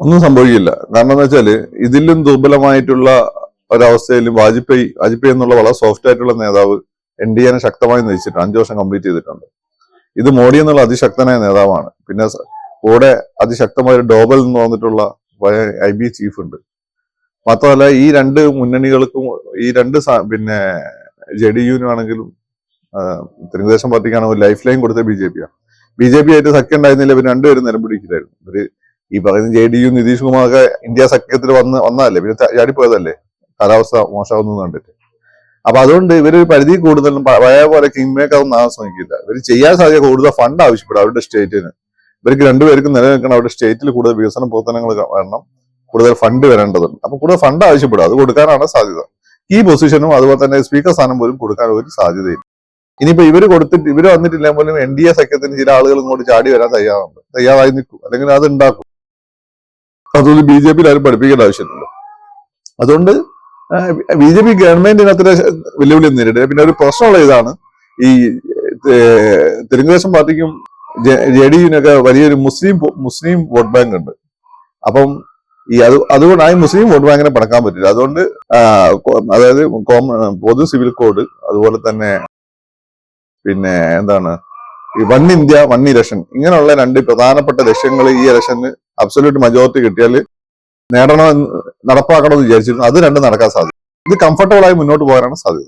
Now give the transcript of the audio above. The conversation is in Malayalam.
ഒന്നും സംഭവിക്കില്ല. കാരണം എന്ന് വെച്ചാല് ഇതിലും ദുർബലമായിട്ടുള്ള ഒരവസ്ഥയിലും വാജ്പേയി എന്നുള്ള വളരെ സോഫ്റ്റ് ആയിട്ടുള്ള നേതാവ് NDA ശക്തമായി നയിച്ചിട്ടുണ്ട്. 5 വർഷം കംപ്ലീറ്റ് ചെയ്തിട്ടുണ്ട്. ഇത് മോഡി എന്നുള്ള അതിശക്തനായ നേതാവാണ്. പിന്നെ കൂടെ അതിശക്തമായ ഒരു ഡോബൽ എന്ന് പറഞ്ഞിട്ടുള്ള IB ചീഫ് ഉണ്ട്. മാത്രമല്ല ഈ രണ്ട് മുന്നണികൾക്കും ഈ രണ്ട് പിന്നെ JDU-നാണെങ്കിലും തെലുങ്കുദേശം പാർട്ടിക്കാണെങ്കിൽ ലൈഫ് ലൈൻ കൊടുത്ത BJP-യാണ്. BJP ആയിട്ട് സഖ്യം ഉണ്ടായിരുന്നില്ല. ഇവർ രണ്ടുപേരും നിലപിടിക്കില്ലായിരുന്നു. ഇവര് ഈ പറയുന്ന JDU നിതീഷ് കുമാറൊക്കെ ഇന്ത്യ സഖ്യത്തിൽ വന്നതല്ലേ, പിന്നെ ചാടിപ്പോയതല്ലേ കാലാവസ്ഥ മോശമാവുന്നത് കണ്ടിട്ട്. അപ്പൊ അതുകൊണ്ട് ഇവര് പരിധി കൂടുതലും പഴയ പോലെ കിങ് മേക്കർ ഒന്നും ആവാൻ ശ്രമിക്കില്ല. ഇവർ ചെയ്യാൻ സാധ്യത കൂടുതൽ ഫണ്ട് ആവശ്യപ്പെടും അവരുടെ സ്റ്റേറ്റിന്. ഇവർക്ക് രണ്ടുപേർക്കും നിലനിൽക്കണം. അവരുടെ സ്റ്റേറ്റിൽ കൂടുതൽ വികസന പ്രവർത്തനങ്ങൾ വരണം, കൂടുതൽ ഫണ്ട് വരേണ്ടതുണ്ട്. അപ്പൊ കൂടുതൽ ഫണ്ട് ആവശ്യപ്പെടും. അത് കൊടുക്കാനാണ് സാധ്യത. ഈ പൊസിഷനും അതുപോലെ തന്നെ സ്പീക്കർ സ്ഥാനം പോലും കൊടുക്കാൻ ഒരു സാധ്യതയില്ല. ഇനിയിപ്പോ ഇവര് വന്നിട്ടില്ല പോലും NDA സഖ്യത്തിന് ചില ആളുകൾ ഇങ്ങോട്ട് ചാടി വരാൻ തയ്യാറായി നിൽക്കും, അല്ലെങ്കിൽ അത് ഉണ്ടാക്കും. അതുകൊണ്ട് BJP ആരും പഠിപ്പിക്കേണ്ട ആവശ്യമില്ല. അതുകൊണ്ട് BJP ഗവൺമെന്റിന് അത്ര വെല്ലുവിളി നേരിടുക. പിന്നെ ഒരു പ്രശ്നമുള്ള ഇതാണ്, ഈ തെലുങ്കുദേശം പാർട്ടിക്കും JDU-നൊക്കെ വലിയൊരു മുസ്ലിം വോട്ട് ബാങ്ക് ഉണ്ട്. അപ്പം അതുകൊണ്ട് ആ മുസ്ലിം വോട്ട് ബാങ്കിനെ പടക്കാൻ പറ്റില്ല. അതുകൊണ്ട് അതായത് പൊതു സിവിൽ കോഡ്, അതുപോലെ തന്നെ പിന്നെ എന്താണ് ഈ വൺ ഇന്ത്യ വൺ ഇലക്ഷൻ, ഇങ്ങനെയുള്ള രണ്ട് പ്രധാനപ്പെട്ട ലക്ഷ്യങ്ങൾ ഈ ഇലക്ഷന് അബ്സല്യൂട്ട് മെജോറിറ്റി കിട്ടിയാൽ നടപ്പാക്കണമെന്ന് വിചാരിച്ചിരുന്നു. അത് രണ്ടും നടക്കാൻ സാധ്യത. ഇത് കംഫർട്ടബിൾ ആയി മുന്നോട്ട് പോകാനാണ് സാധ്യത.